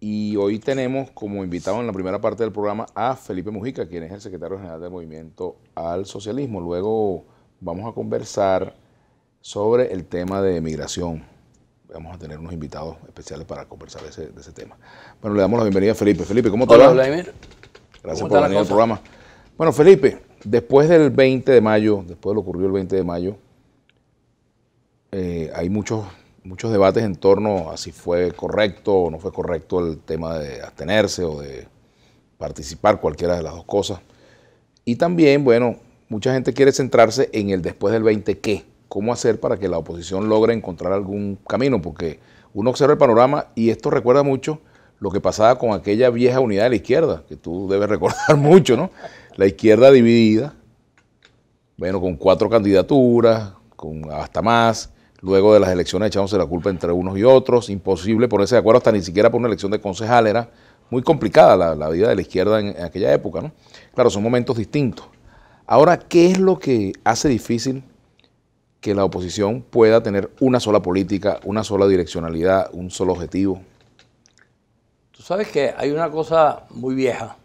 Y hoy tenemos como invitado en la primera parte del programa a Felipe Mujica, quien es el secretario general del Movimiento al Socialismo. Luego vamos a conversar sobre el tema de migración. Vamos a tener unos invitados especiales para conversar de ese tema. Bueno, le damos la bienvenida a Felipe. Felipe, ¿cómo te va? Hola, Vladimir. Gracias por venir al programa. Bueno, Felipe, después del 20 de mayo, después de lo ocurrido el 20 de mayo, hay muchos debates en torno a si fue correcto o no fue correcto el tema de abstenerse o de participar, cualquiera de las dos cosas. Y también, bueno, mucha gente quiere centrarse en el después del 20 qué, cómo hacer para que la oposición logre encontrar algún camino, porque uno observa el panorama y esto recuerda mucho lo que pasaba con aquella vieja unidad de la izquierda, que tú debes recordar mucho, ¿no? La izquierda dividida, bueno, con 4 candidaturas, con hasta más. Luego de las elecciones echándose la culpa entre unos y otros, imposible ponerse de acuerdo hasta ni siquiera por una elección de concejal, era muy complicada la vida de la izquierda en aquella época, ¿no? Claro, son momentos distintos. Ahora, ¿qué es lo que hace difícil que la oposición pueda tener una sola política, una sola direccionalidad, un solo objetivo? Tú sabes que hay una cosa muy vieja,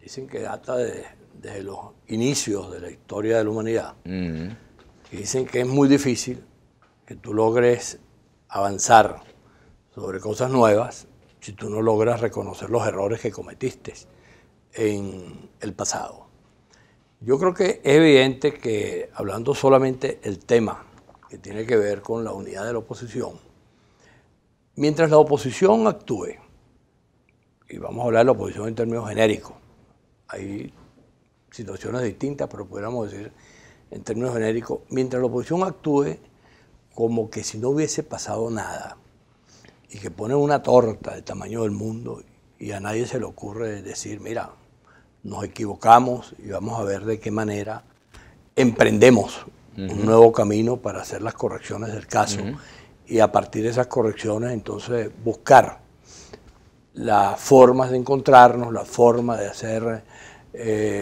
dicen que data desde los inicios de la historia de la humanidad, y dicen que es muy difícil que tú logres avanzar sobre cosas nuevas si tú no logras reconocer los errores que cometiste en el pasado. Yo creo que es evidente que, hablando solamente el tema que tiene que ver con la unidad de la oposición, mientras la oposición actúe, y vamos a hablar de la oposición en términos genéricos, hay situaciones distintas, pero podríamos decir en términos genéricos, mientras la oposición actúe como que si no hubiese pasado nada y que pone una torta del tamaño del mundo y a nadie se le ocurre decir, mira, nos equivocamos y vamos a ver de qué manera emprendemos un nuevo camino para hacer las correcciones del caso y a partir de esas correcciones entonces buscar las formas de encontrarnos, la forma de hacer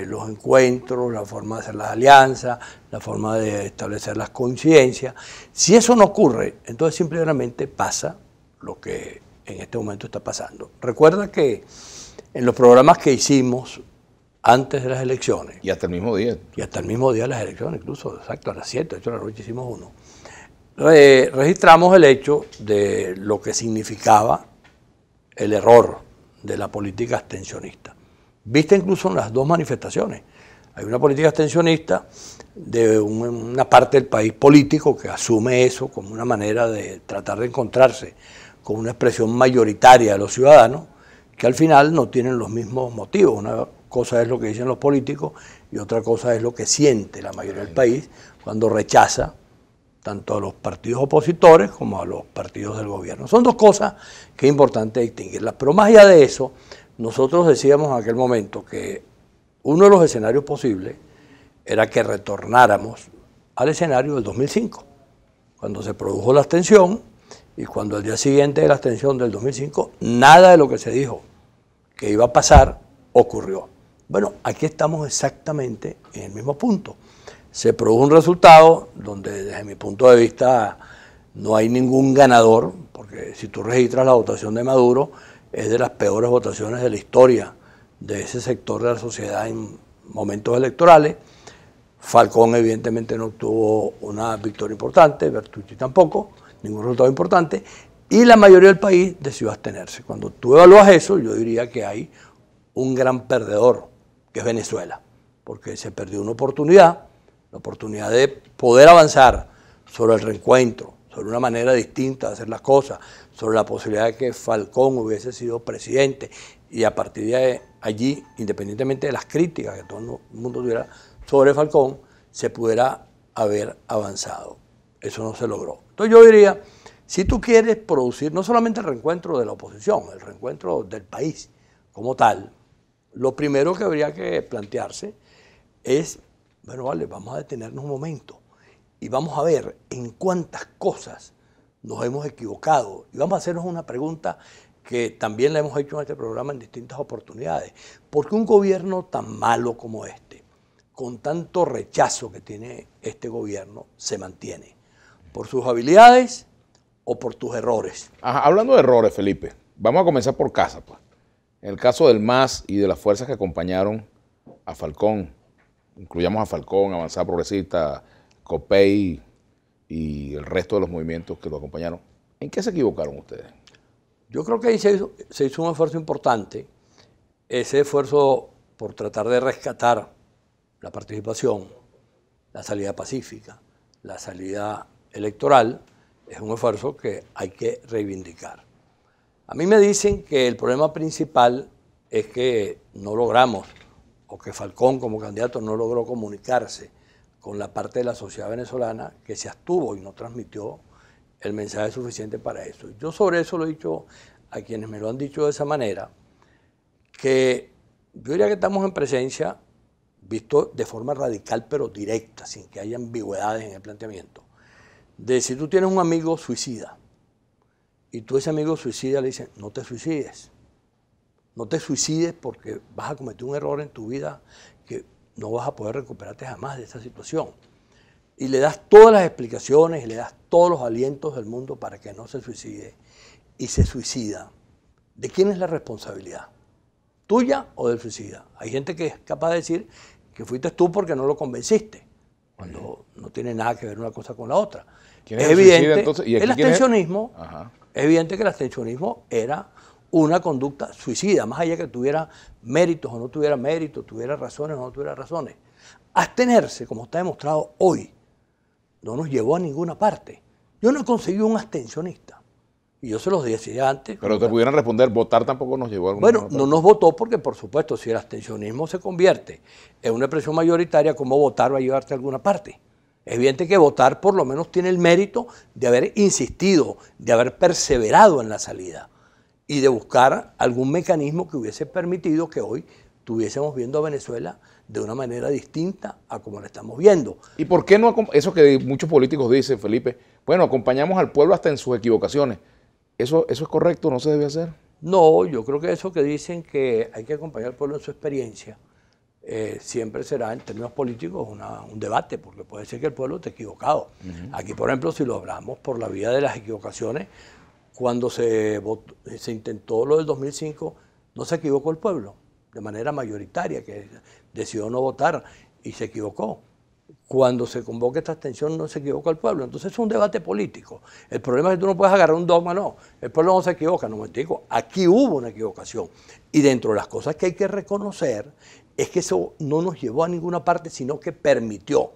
los encuentros, la forma de hacer las alianzas, la forma de establecer las coincidencias. Si eso no ocurre, entonces simplemente pasa lo que en este momento está pasando. Recuerda que en los programas que hicimos antes de las elecciones. Y hasta el mismo día. Y hasta el mismo día de las elecciones, incluso, exacto, a las 7, 8 de la noche hicimos uno. Registramos el hecho de lo que significaba el error de la política abstencionista. Viste incluso en las dos manifestaciones. Hay una política abstencionista de una parte del país político que asume eso como una manera de tratar de encontrarse con una expresión mayoritaria de los ciudadanos que al final no tienen los mismos motivos. Una cosa es lo que dicen los políticos y otra cosa es lo que siente la mayoría del país cuando rechaza tanto a los partidos opositores como a los partidos del gobierno. Son dos cosas que es importante distinguirlas. Pero más allá de eso, nosotros decíamos en aquel momento que uno de los escenarios posibles era que retornáramos al escenario del 2005, cuando se produjo la abstención y cuando al día siguiente de la abstención del 2005, nada de lo que se dijo que iba a pasar ocurrió. Bueno, aquí estamos exactamente en el mismo punto. Se produjo un resultado donde desde mi punto de vista no hay ningún ganador, porque si tú registras la votación de Maduro, es de las peores votaciones de la historia de ese sector de la sociedad en momentos electorales. Falcón evidentemente no obtuvo una victoria importante, Bertucci tampoco, ningún resultado importante, y la mayoría del país decidió abstenerse. Cuando tú evalúas eso, yo diría que hay un gran perdedor, que es Venezuela, porque se perdió una oportunidad, la oportunidad de poder avanzar sobre el reencuentro, sobre una manera distinta de hacer las cosas, sobre la posibilidad de que Falcón hubiese sido presidente y a partir de allí, independientemente de las críticas que todo el mundo tuviera sobre Falcón, se pudiera haber avanzado. Eso no se logró. Entonces yo diría, si tú quieres producir no solamente el reencuentro de la oposición, el reencuentro del país como tal, lo primero que habría que plantearse es, bueno, vale, vamos a detenernos un momento y vamos a ver en cuántas cosas nos hemos equivocado. Y vamos a hacernos una pregunta que también la hemos hecho en este programa en distintas oportunidades. ¿Por qué un gobierno tan malo como este, con tanto rechazo que tiene este gobierno, se mantiene? ¿Por sus habilidades o por tus errores? Ajá, hablando de errores, Felipe, vamos a comenzar por casa, pues. En el caso del MAS y de las fuerzas que acompañaron a Falcón, incluyamos a Falcón, Avanzada Progresista, COPEI y el resto de los movimientos que lo acompañaron, ¿en qué se equivocaron ustedes? Yo creo que ahí se hizo un esfuerzo importante, ese esfuerzo por tratar de rescatar la participación, la salida pacífica, la salida electoral, es un esfuerzo que hay que reivindicar. A mí me dicen que el problema principal es que no logramos, o que Falcón como candidato no logró comunicarse con la parte de la sociedad venezolana que se abstuvo y no transmitió el mensaje suficiente para eso. Yo sobre eso lo he dicho a quienes me lo han dicho de esa manera, que yo diría que estamos en presencia, visto de forma radical pero directa, sin que haya ambigüedades en el planteamiento, de si tú tienes un amigo suicida y tú a ese amigo suicida le dices, no te suicides. No te suicides porque vas a cometer un error en tu vida que no vas a poder recuperarte jamás de esa situación. Y le das todas las explicaciones y le das todos los alientos del mundo para que no se suicide y se suicida. ¿De quién es la responsabilidad? ¿Tuya o del suicida? Hay gente que es capaz de decir que fuiste tú porque no lo convenciste, cuando no tiene nada que ver una cosa con la otra. ¿Quién es el suicida, entonces? El abstencionismo, es evidente que el abstencionismo era una conducta suicida, más allá que tuviera méritos o no tuviera méritos, tuviera razones o no tuviera razones. Abstenerse, como está demostrado hoy, no nos llevó a ninguna parte. Yo no he conseguido un abstencionista. Y yo se los decía antes. Pero te pudieran responder, votar tampoco nos llevó a alguna parte. Bueno, no nos votó porque, por supuesto, si el abstencionismo se convierte en una expresión mayoritaria, ¿cómo votar va a llevarte a alguna parte? Es evidente que votar por lo menos tiene el mérito de haber insistido, de haber perseverado en la salida y de buscar algún mecanismo que hubiese permitido que hoy estuviésemos viendo a Venezuela de una manera distinta a como la estamos viendo. ¿Y por qué no, eso que muchos políticos dicen, Felipe, bueno, acompañamos al pueblo hasta en sus equivocaciones? ¿Eso es correcto? ¿No se debe hacer? No, yo creo que eso que dicen que hay que acompañar al pueblo en su experiencia, siempre será en términos políticos un debate, porque puede ser que el pueblo esté equivocado. Aquí, por ejemplo, si lo hablamos por la vía de las equivocaciones, cuando se intentó lo del 2005, no se equivocó el pueblo de manera mayoritaria, que decidió no votar y se equivocó. Cuando se convoca esta abstención no se equivoca el pueblo. Entonces es un debate político. El problema es que tú no puedes agarrar un dogma, no. El pueblo no se equivoca, no me digo. Aquí hubo una equivocación. Y dentro de las cosas que hay que reconocer es que eso no nos llevó a ninguna parte, sino que permitió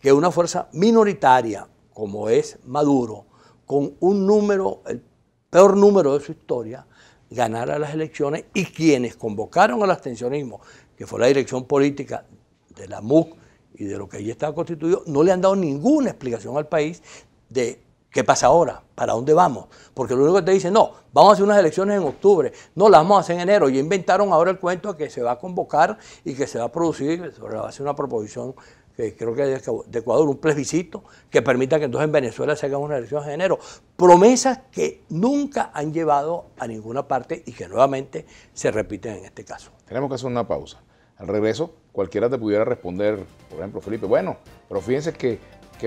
que una fuerza minoritaria, como es Maduro, con un número, el peor número de su historia, ganara las elecciones, y quienes convocaron al abstencionismo, que fue la dirección política de la MUC y de lo que allí estaba constituido, no le han dado ninguna explicación al país de qué pasa ahora, para dónde vamos. Porque lo único que te dicen, no, vamos a hacer unas elecciones en octubre, no, las vamos a hacer en enero. Y inventaron ahora el cuento de que se va a convocar y que se va a producir sobre la base de una proposición que creo que es de Ecuador, un plebiscito que permita que entonces en Venezuela se hagan unas elecciones en enero. Promesas que nunca han llevado a ninguna parte y que nuevamente se repiten en este caso. Tenemos que hacer una pausa. Al regreso, cualquiera te pudiera responder, por ejemplo, Felipe, bueno, pero fíjense que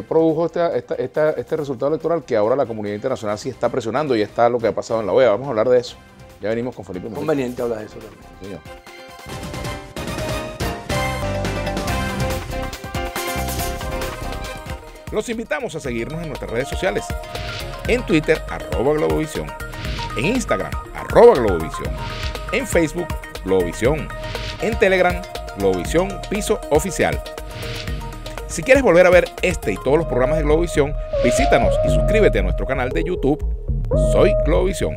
produjo este resultado electoral que ahora la comunidad internacional sí está presionando y está lo que ha pasado en la OEA. Vamos a hablar de eso. Ya venimos con Felipe. Conveniente hablar de eso también. Señor. Los invitamos a seguirnos en nuestras redes sociales. En Twitter, @Globovisión. En Instagram, @Globovisión. En Facebook, Globovisión. En Telegram, Globovisión Piso Oficial. Si quieres volver a ver este y todos los programas de Globovisión, visítanos y suscríbete a nuestro canal de YouTube. Soy Globovisión.